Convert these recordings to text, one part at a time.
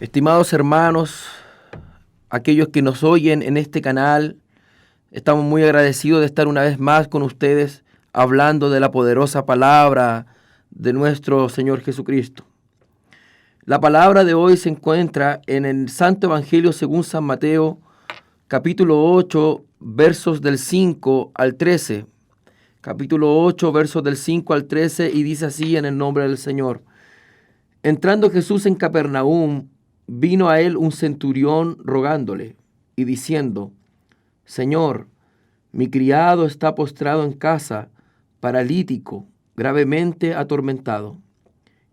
Estimados hermanos, aquellos que nos oyen en este canal, estamos muy agradecidos de estar una vez más con ustedes hablando de la poderosa palabra de nuestro Señor Jesucristo. La palabra de hoy se encuentra en el Santo Evangelio según San Mateo, capítulo 8, versos del 5 al 13. Capítulo 8, versos del 5 al 13, y dice así en el nombre del Señor. Entrando Jesús en Capernaum, vino a él un centurión rogándole y diciendo: Señor, mi criado está postrado en casa, paralítico, gravemente atormentado.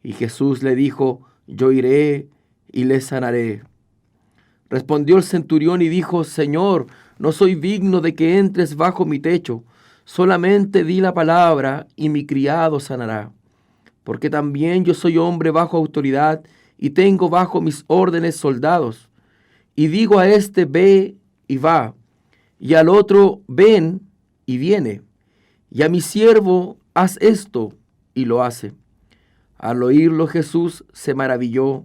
Y Jesús le dijo: Yo iré y le sanaré. Respondió el centurión y dijo: Señor, no soy digno de que entres bajo mi techo, solamente di la palabra y mi criado sanará. Porque también yo soy hombre bajo autoridad y tengo bajo mis órdenes soldados. Y digo a este: ve y va, y al otro: ven y viene, y a mi siervo: haz esto, y lo hace. Al oírlo Jesús se maravilló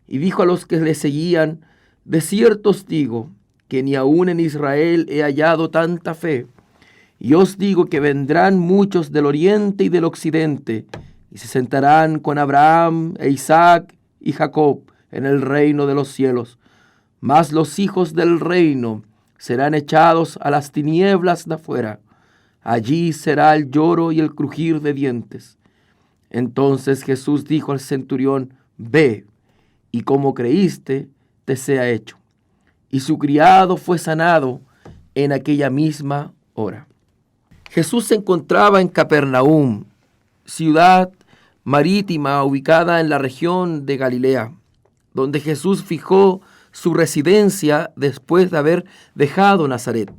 y dijo a los que le seguían: de cierto os digo que ni aun en Israel he hallado tanta fe. Y os digo que vendrán muchos del oriente y del occidente, y se sentarán con Abraham e Isaac y Jacob en el reino de los cielos. Mas los hijos del reino serán echados a las tinieblas de afuera. Allí será el lloro y el crujir de dientes. Entonces Jesús dijo al centurión: ve, y como creíste, te sea hecho. Y su criado fue sanado en aquella misma hora. Jesús se encontraba en Capernaum, ciudad marítima ubicada en la región de Galilea, donde Jesús fijó su residencia después de haber dejado Nazaret.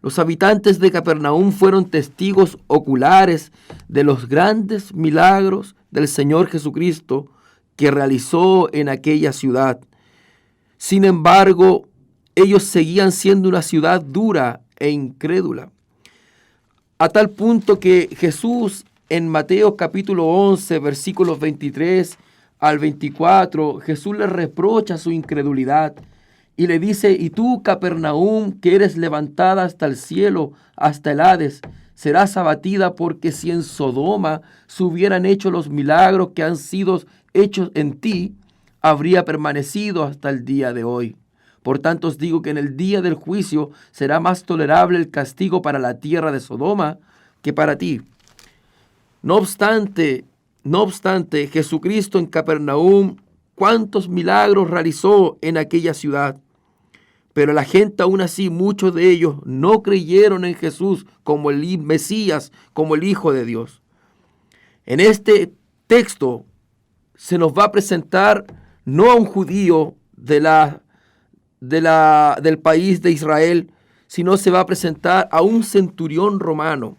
Los habitantes de Capernaum fueron testigos oculares de los grandes milagros del Señor Jesucristo que realizó en aquella ciudad. Sin embargo, ellos seguían siendo una ciudad dura e incrédula, a tal punto que Jesús en Mateo capítulo 11, versículos 23 al 24, Jesús le reprocha su incredulidad y le dice: y tú, Capernaum, que eres levantada hasta el cielo, hasta el Hades, serás abatida, porque si en Sodoma se hubieran hecho los milagros que han sido hechos en ti, habría permanecido hasta el día de hoy. Por tanto os digo que en el día del juicio será más tolerable el castigo para la tierra de Sodoma que para ti. No obstante, Jesucristo en Capernaum, cuántos milagros realizó en aquella ciudad. Pero la gente, aún así, muchos de ellos no creyeron en Jesús como el Mesías, como el Hijo de Dios. En este texto se nos va a presentar no a un judío del país de Israel, sino se va a presentar a un centurión romano.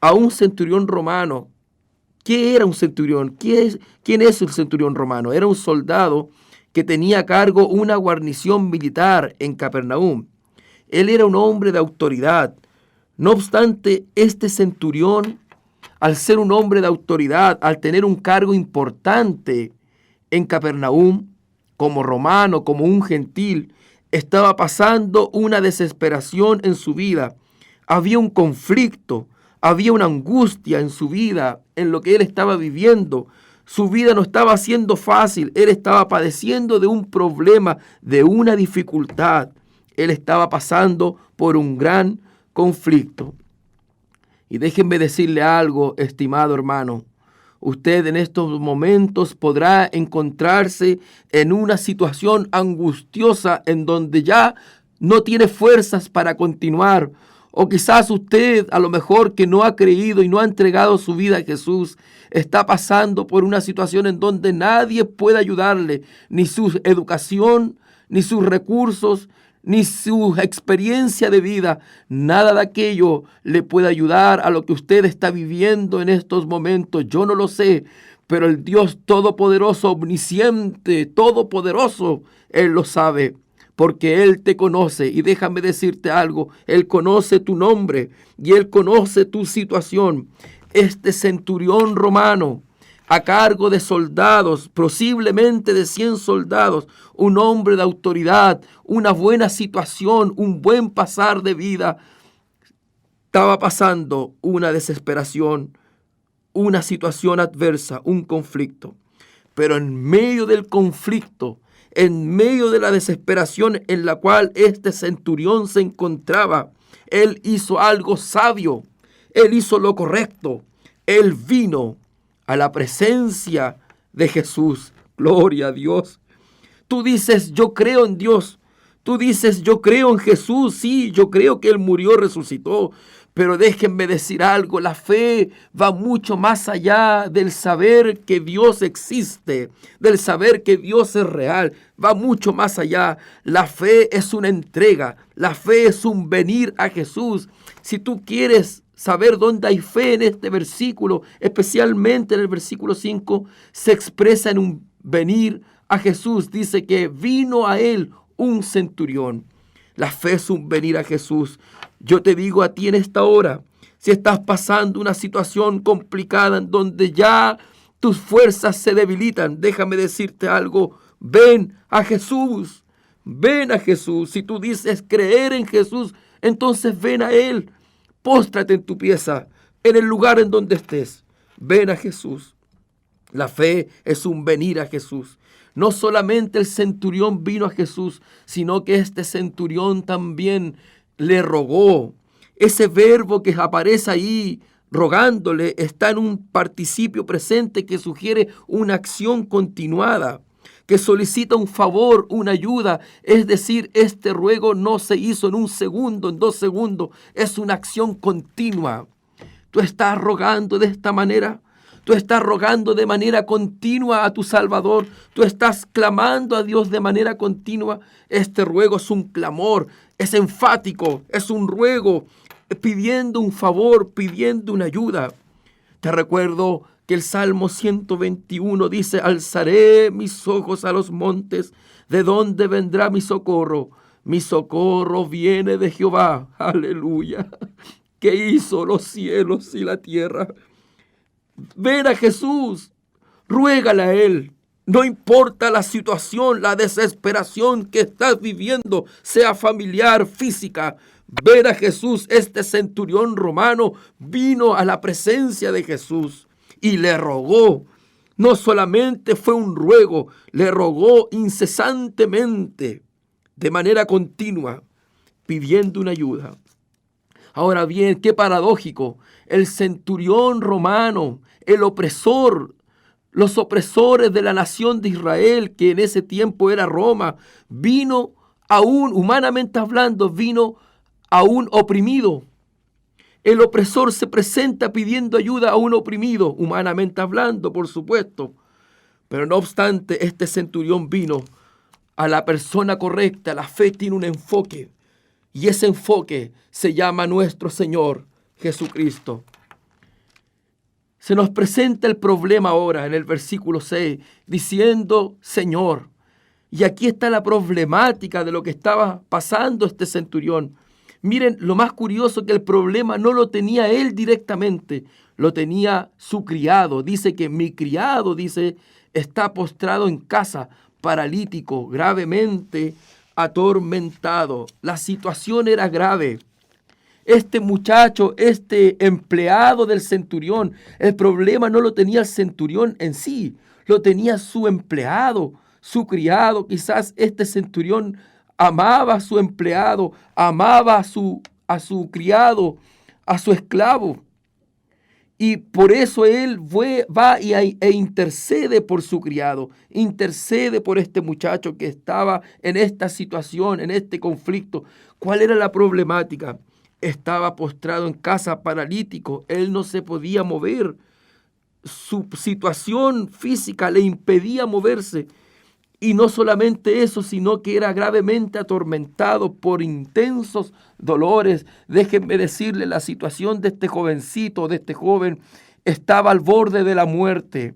A un centurión romano. ¿Qué era un centurión? ¿Quién es el centurión romano? Era un soldado que tenía a cargo una guarnición militar en Capernaum. Él era un hombre de autoridad. No obstante, este centurión, al ser un hombre de autoridad, al tener un cargo importante en Capernaum, como romano, como un gentil, estaba pasando una desesperación en su vida. Había un conflicto, había una angustia en su vida, en lo que él estaba viviendo. Su vida no estaba siendo fácil. Él estaba padeciendo de un problema, de una dificultad. Él estaba pasando por un gran conflicto. Y déjenme decirle algo, estimado hermano. Usted en estos momentos podrá encontrarse en una situación angustiosa en donde ya no tiene fuerzas para continuar. O quizás usted, a lo mejor, que no ha creído y no ha entregado su vida a Jesús, está pasando por una situación en donde nadie puede ayudarle, ni su educación, ni sus recursos, ni su experiencia de vida. Nada de aquello le puede ayudar a lo que usted está viviendo en estos momentos. Yo no lo sé, pero el Dios todopoderoso, omnisciente, todopoderoso, Él lo sabe. Porque Él te conoce, y déjame decirte algo: Él conoce tu nombre y Él conoce tu situación. Este centurión romano a cargo de soldados, posiblemente de 100 soldados, un hombre de autoridad, una buena situación, un buen pasar de vida. Estaba pasando una desesperación, una situación adversa, un conflicto. Pero en medio del conflicto, en medio de la desesperación en la cual este centurión se encontraba, él hizo algo sabio, él hizo lo correcto, él vino a la presencia de Jesús. Gloria a Dios. Tú dices, yo creo en Dios. Tú dices, yo creo en Jesús. Sí, yo creo que Él murió, resucitó. Pero déjenme decir algo, la fe va mucho más allá del saber que Dios existe, del saber que Dios es real, va mucho más allá. La fe es una entrega, la fe es un venir a Jesús. Si tú quieres saber dónde hay fe en este versículo, especialmente en el versículo 5, se expresa en un venir a Jesús. Dice que vino a él un centurión. La fe es un venir a Jesús. Yo te digo a ti en esta hora, si estás pasando una situación complicada en donde ya tus fuerzas se debilitan, déjame decirte algo, ven a Jesús, ven a Jesús. Si tú dices creer en Jesús, entonces ven a Él, póstrate en tu pieza, en el lugar en donde estés, ven a Jesús. La fe es un venir a Jesús. No solamente el centurión vino a Jesús, sino que este centurión también le rogó. Ese verbo que aparece ahí, rogándole, está en un participio presente que sugiere una acción continuada, que solicita un favor, una ayuda. Es decir, este ruego no se hizo en un segundo, en 2 segundos, es una acción continua. ¿Tú estás rogando de esta manera? Tú estás rogando de manera continua a tu Salvador. Tú estás clamando a Dios de manera continua. Este ruego es un clamor, es enfático, es un ruego, pidiendo un favor, pidiendo una ayuda. Te recuerdo que el Salmo 121 dice, alzaré mis ojos a los montes, ¿de dónde vendrá mi socorro? Mi socorro viene de Jehová. Aleluya. Que hizo los cielos y la tierra. Ven a Jesús, ruégale a Él. No importa la situación, la desesperación que estás viviendo, sea familiar, física. Ven a Jesús. Este centurión romano vino a la presencia de Jesús y le rogó. No solamente fue un ruego, le rogó incesantemente, de manera continua, pidiendo una ayuda. Ahora bien, qué paradójico. El centurión romano, el opresor, los opresores de la nación de Israel, que en ese tiempo era Roma, vino aún, humanamente hablando, vino aún oprimido. El opresor se presenta pidiendo ayuda a un oprimido, humanamente hablando, por supuesto. Pero no obstante, este centurión vino a la persona correcta. La fe tiene un enfoque. Y ese enfoque se llama nuestro Señor Jesucristo. Se nos presenta el problema ahora en el versículo 6, diciendo Señor. Y aquí está la problemática de lo que estaba pasando este centurión. Miren, lo más curioso que el problema no lo tenía él directamente, lo tenía su criado. Dice que mi criado, dice, está postrado en casa, paralítico, gravemente atormentado. La situación era grave. Este muchacho, este empleado del centurión, el problema no lo tenía el centurión en sí, lo tenía su empleado, su criado. Quizás este centurión amaba a su empleado, amaba a su criado, a su esclavo. Y por eso él va e intercede por su criado, intercede por este muchacho que estaba en esta situación, en este conflicto. ¿Cuál era la problemática? Estaba postrado en casa, paralítico, él no se podía mover. Su situación física le impedía moverse. Y no solamente eso, sino que era gravemente atormentado por intensos dolores. Déjenme decirle, la situación de este jovencito, de este joven, estaba al borde de la muerte.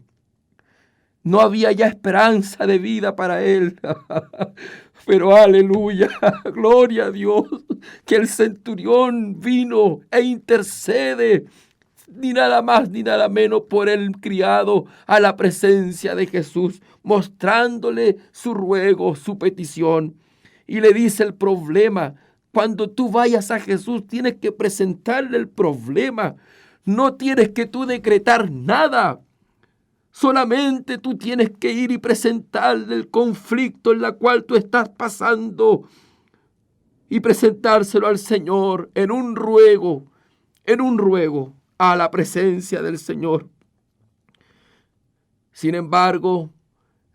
No había ya esperanza de vida para él. Pero aleluya, gloria a Dios, que el centurión vino e intercede ni nada más ni nada menos por el criado a la presencia de Jesús, mostrándole su ruego, su petición. Y le dice el problema. Cuando tú vayas a Jesús, tienes que presentarle el problema. No tienes que tú decretar nada. Solamente tú tienes que ir y presentarle el conflicto en el cual tú estás pasando y presentárselo al Señor en un ruego a la presencia del Señor. Sin embargo,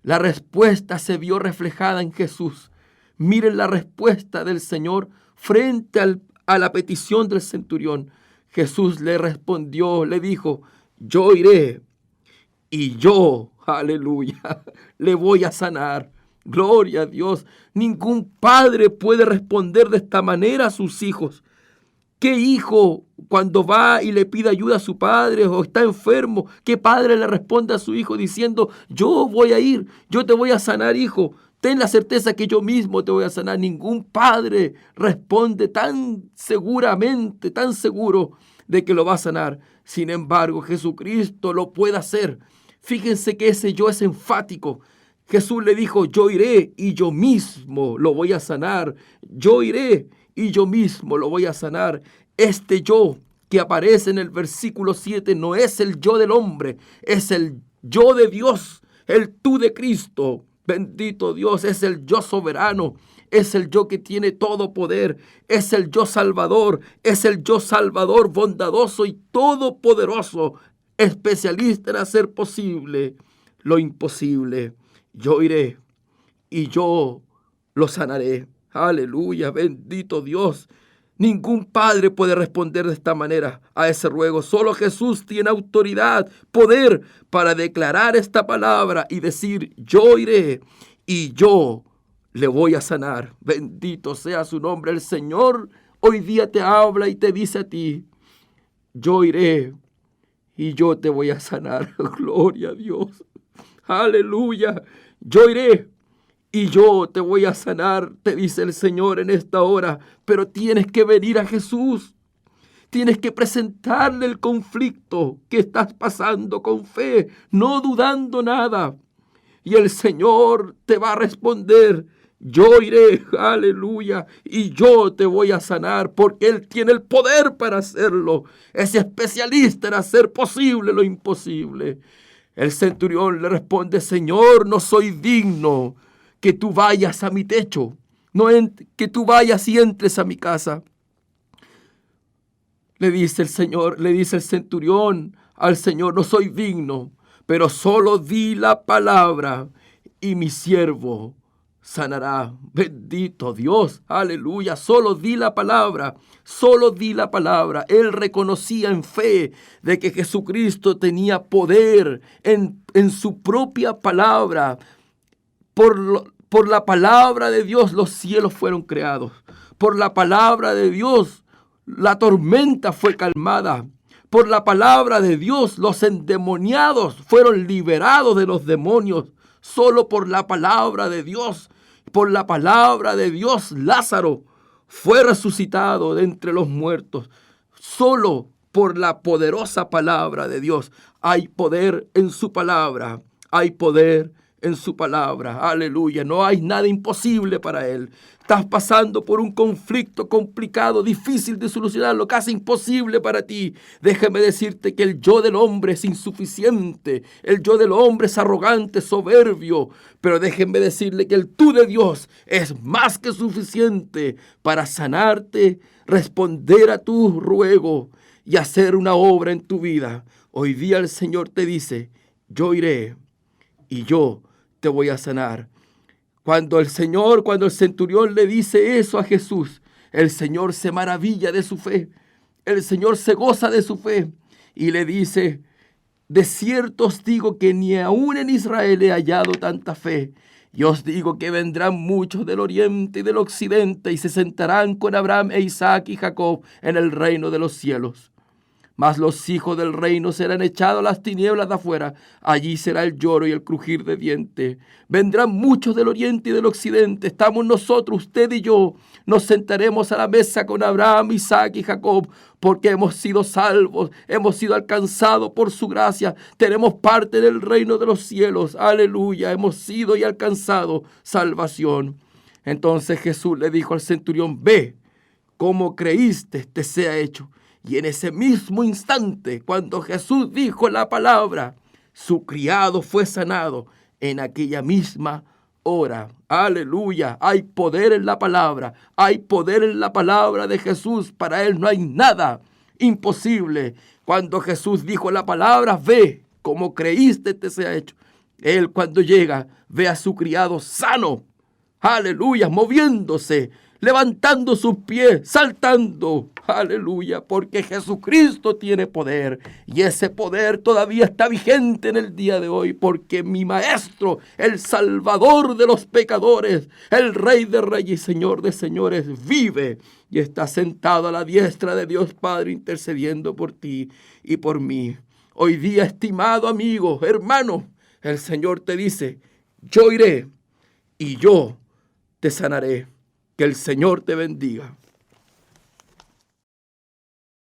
la respuesta se vio reflejada en Jesús. Miren la respuesta del Señor frente a la petición del centurión. Jesús le respondió, le dijo: yo iré y yo, aleluya, le voy a sanar. Gloria a Dios. Ningún padre puede responder de esta manera a sus hijos. ¿Qué hijo, cuando va y le pide ayuda a su padre o está enfermo, qué padre le responde a su hijo diciendo: yo voy a ir, yo te voy a sanar, hijo? Ten la certeza que yo mismo te voy a sanar. Ningún padre responde tan seguramente, tan seguro de que lo va a sanar. Sin embargo, Jesucristo lo puede hacer. Fíjense que ese yo es enfático. Jesús le dijo: yo iré y yo mismo lo voy a sanar. Yo iré y yo mismo lo voy a sanar. Este yo que aparece en el versículo 7 no es el yo del hombre, es el yo de Dios, el tú de Cristo. Bendito Dios, es el yo soberano, es el yo que tiene todo poder, es el yo salvador, es el yo salvador bondadoso y todopoderoso, especialista en hacer posible lo imposible. Yo iré y yo lo sanaré. Aleluya, bendito Dios. Ningún padre puede responder de esta manera a ese ruego. Solo Jesús tiene autoridad, poder para declarar esta palabra y decir: yo iré y yo le voy a sanar. Bendito sea su nombre. El Señor hoy día te habla y te dice a ti: yo iré y yo te voy a sanar. Gloria a Dios. Aleluya. Yo iré y yo te voy a sanar, te dice el Señor en esta hora. Pero tienes que venir a Jesús. Tienes que presentarle el conflicto que estás pasando con fe, no dudando nada. Y el Señor te va a responder: yo iré, aleluya, y yo te voy a sanar, porque Él tiene el poder para hacerlo. Es especialista en hacer posible lo imposible. El centurión le responde: Señor, no soy digno que tú vayas a mi techo, que tú vayas y entres a mi casa. Le dice el centurión al Señor: no soy digno, pero solo di la palabra y mi siervo sanará. Bendito Dios, aleluya. Solo di la palabra, solo di la palabra. Él reconocía en fe de que Jesucristo tenía poder en su propia palabra. Por la palabra de Dios los cielos fueron creados. Por la palabra de Dios la tormenta fue calmada. Por la palabra de Dios los endemoniados fueron liberados de los demonios. Solo por la palabra de Dios. Por la palabra de Dios Lázaro fue resucitado de entre los muertos. Solo por la poderosa palabra de Dios. Hay poder en su palabra. Hay poder en su palabra. Aleluya. No hay nada imposible para Él. Estás pasando por un conflicto complicado, difícil de solucionar, lo casi imposible para ti. Déjame decirte que el yo del hombre es insuficiente. El yo del hombre es arrogante, soberbio. Pero déjenme decirle que el tú de Dios es más que suficiente para sanarte, responder a tu ruego y hacer una obra en tu vida. Hoy día el Señor te dice: yo iré y yo te voy a sanar. Cuando el centurión le dice eso a Jesús, el Señor se maravilla de su fe. El Señor se goza de su fe y le dice: de cierto os digo que ni aún en Israel he hallado tanta fe. Y os digo que vendrán muchos del oriente y del occidente y se sentarán con Abraham e Isaac y Jacob en el reino de los cielos. Mas los hijos del reino serán echados a las tinieblas de afuera. Allí será el lloro y el crujir de dientes. Vendrán muchos del oriente y del occidente. Estamos nosotros, usted y yo. Nos sentaremos a la mesa con Abraham, Isaac y Jacob, porque hemos sido salvos, hemos sido alcanzados por su gracia. Tenemos parte del reino de los cielos. Aleluya, hemos sido y alcanzado salvación. Entonces Jesús le dijo al centurión: ve, como creíste, te sea hecho. Y en ese mismo instante, cuando Jesús dijo la palabra, su criado fue sanado en aquella misma hora. Aleluya, hay poder en la palabra, hay poder en la palabra de Jesús. Para Él no hay nada imposible. Cuando Jesús dijo la palabra, ve, como creíste, te sea hecho. Él, cuando llega, ve a su criado sano. Aleluya, moviéndose, levantando sus pies, saltando. Aleluya, porque Jesucristo tiene poder. Y ese poder todavía está vigente en el día de hoy. Porque mi Maestro, el Salvador de los pecadores, el Rey de Reyes y Señor de Señores, vive y está sentado a la diestra de Dios Padre, intercediendo por ti y por mí. Hoy día, estimado amigo, hermano, el Señor te dice: yo iré y yo te sanaré. Que el Señor te bendiga.